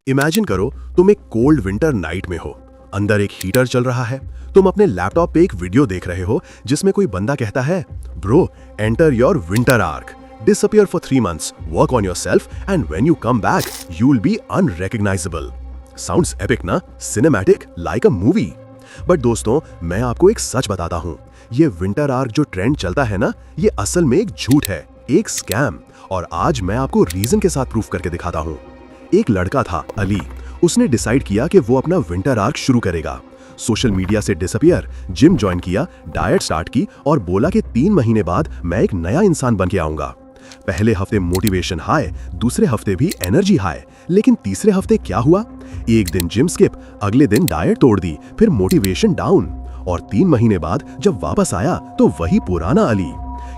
Imagine करो तुम एक कोल्ड विंटर नाइट में हो, अंदर एक हीटर चल रहा है। तुम अपने लैपटॉप पे एक वीडियो देख रहे हो जिसमें कोई बंदा कहता है, bro enter your winter arc, disappear for 3 months, work on yourself and when you come back you will be unrecognizable. Sounds epic ना? Cinematic like a movie. But दोस्तों, मैं आपको एक सच बताता हूँ, ये विंटर आर्क जो ट्रेंड चलता है ना, ये असल में एक झूठ है, एक स्कैम। और आज मैं आपको रीजन के साथ प्रूफ करके दिखाता हूँ। एक लड़का था अली, उसने डिसाइड किया कि वो अपना विंटर आर्क शुरू करेगा। सोशल मीडिया से डिसअपियर, जिम ज्वाइन किया, डाइट स्टार्ट की और बोला कि 3 महीने बाद मैं एक नया इंसान बन के आऊंगा। पहले हफ्ते मोटिवेशन हाई, दूसरे हफ्ते भी एनर्जी हाई, लेकिन तीसरे हफ्ते क्या हुआ? एक दिन जिम स्किप, अगले दिन डाइट तोड़ दी, फिर मोटिवेशन डाउन। और 3 महीने बाद जब वापस आया तो वही पुराना अली।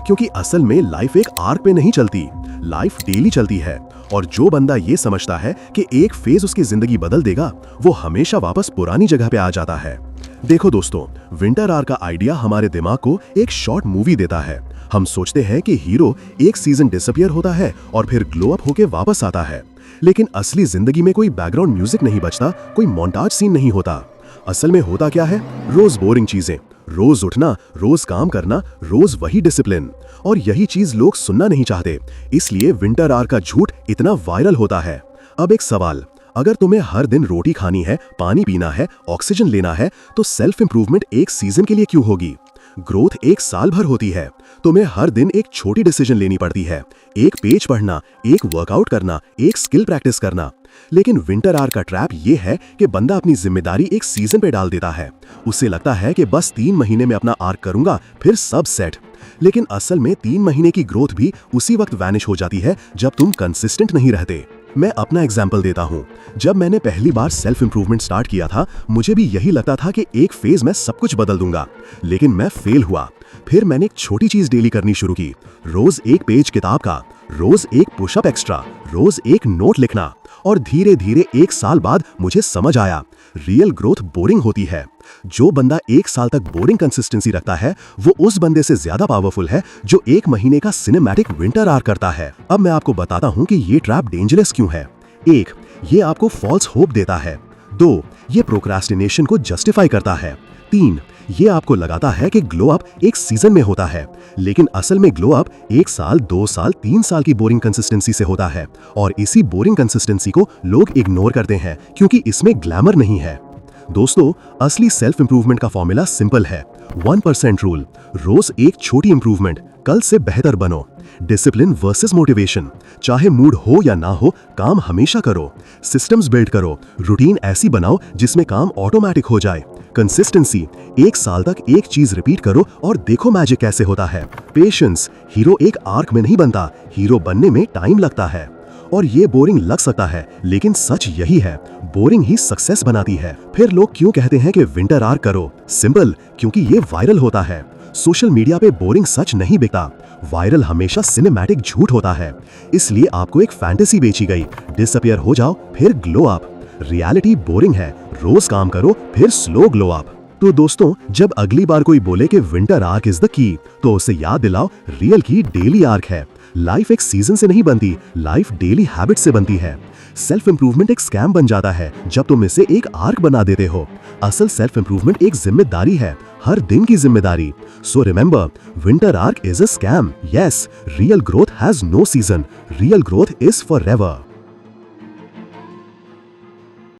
क्योंकि असल में लाइफ एक आर्क पे नहीं चलती, लाइफ डेली चलती है। और जो बंदा ये समझता है कि एक फेज उसकी जिंदगी बदल देगा, वो हमेशा वापस पुरानी जगह पे आ जाता है। देखो दोस्तों, विंटर आर्क का आइडिया हमारे दिमाग को एक शॉर्ट मूवी देता है। हम सोचते हैं कि हीरो एक सीजन डिसअपियर होता है और फिर ग्लो अप होके वापस आता है, लेकिन असली जिंदगी में कोई बैकग्राउंड म्यूजिक नहीं बजता, कोई मोन्टाज सीन नहीं होता। असल में होता क्या है? रोज बोरिंग चीजें, रोज उठना, रोज काम करना, रोज वही डिसिप्लिन। और यही चीज लोग सुनना नहीं चाहते, इसलिए विंटर आर्क का झूठ इतना वायरल होता है। अब एक सवाल, अगर तुम्हें हर दिन रोटी खानी है, पानी पीना है, ऑक्सीजन लेना है, तो सेल्फ इंप्रूवमेंट एक सीजन के लिए क्यों होगी? ग्रोथ एक साल भर होती है। तुम्हें हर दिन एक छोटी डिसीजन लेनी पड़ती है, एक पेज पढ़ना, एक वर्कआउट करना, एक स्किल प्रैक्टिस करना। लेकिन विंटर आर्क का ट्रैप ये है कि बंदा अपनी जिम्मेदारी एक सीजन पे डाल देता है। उसे लगता है कि बस 3 महीने में अपना आर्क करूंगा, फिर सब सेट। लेकिन असल में 3 महीने की ग्रोथ भी उसी वक्त वैनिश हो जाती है जब तुम कंसिस्टेंट नहीं रहते। मैं अपना एग्जाम्पल देता हूँ। जब मैंने पहली बार सेल्फ इंप्रूवमेंट स्टार्ट किया था, मुझे भी यही लगता था कि एक फेज में सब कुछ बदल दूंगा, लेकिन मैं फेल हुआ। फिर मैंने एक छोटी चीज डेली करनी शुरू की, रोज एक पेज किताब का, रोज एक पुशअप एक्स्ट्रा, रोज एक नोट लिखना। और धीरे धीरे 1 साल बाद मुझे समझ आया, रियल ग्रोथ बोरिंग होती है। जो बंदा 1 साल तक बोरिंग कंसिस्टेंसी रखता है, वो उस बंदे से ज्यादा पावरफुल है जो 1 महीने का सिनेमैटिक विंटर आर्क करता है। अब मैं आपको बताता हूँ कि ये ट्रैप डेंजरस क्यों है। 1, ये आपको फॉल्स होप देता है। 2, ये प्रोक्रास्टिनेशन को जस्टिफाई करता है। 3, ये आपको लगाता है कि ग्लो अप एक सीजन में होता है, लेकिन असल में ग्लो अप 1 साल, 2 साल, 3 साल की बोरिंग कंसिस्टेंसी से होता है। और इसी बोरिंग कंसिस्टेंसी को लोग इग्नोर करते हैं क्योंकि इसमें ग्लैमर नहीं है। दोस्तों, असली सेल्फ इंप्रूवमेंट का फॉर्मूला सिंपल है, 1% रूल। रोज एक छोटी इंप्रूवमेंट, कल से बेहतर बनो। डिसिप्लिन वर्सेस मोटिवेशन, चाहे मूड हो या ना हो, काम हमेशा करो। सिस्टम्स बिल्ड करो, रूटीन ऐसी बनाओ जिसमें काम ऑटोमेटिक हो जाए। कंसिस्टेंसी, 1 साल तक एक चीज रिपीट करो और देखो मैजिक कैसे होता है। पेशेंस, हीरो एक आर्क में नहीं बनता, हीरो बनने में टाइम लगता है। और ये बोरिंग लग सकता है, लेकिन सच यही है, बोरिंग ही सक्सेस बनाती है। फिर लोग क्यों कहते हैं कि विंटर आर्क करो? सिंपल, क्योंकि ये वायरल होता है। सोशल मीडिया पे बोरिंग सच नहीं बिकता, वायरल हमेशा सिनेमैटिक झूठ होता है। इसलिए आपको एक फैंटेसी बेची गई, डिसअपियर हो जाओ फिर ग्लो अप। रियलिटी बोरिंग है, रोज काम करो फिर स्लो ग्लो अप। तो दोस्तों, जब अगली बार कोई बोले कि winter arc is the key, तो उसे याद दिलाओ, रियल की डेली आर्क है। लाइफ एक सीजन से नहीं बनती, लाइफ डेली हैबिट से बनती है। सेल्फ इंप्रूवमेंट एक स्कैम बन जाता है जब तुम इसे एक आर्क बना देते हो। असल सेल्फ इंप्रूवमेंट एक जिम्मेदारी है, हर दिन की जिम्मेदारी। So remember, winter arc is a scam. Yes, real growth has no season, real growth is forever.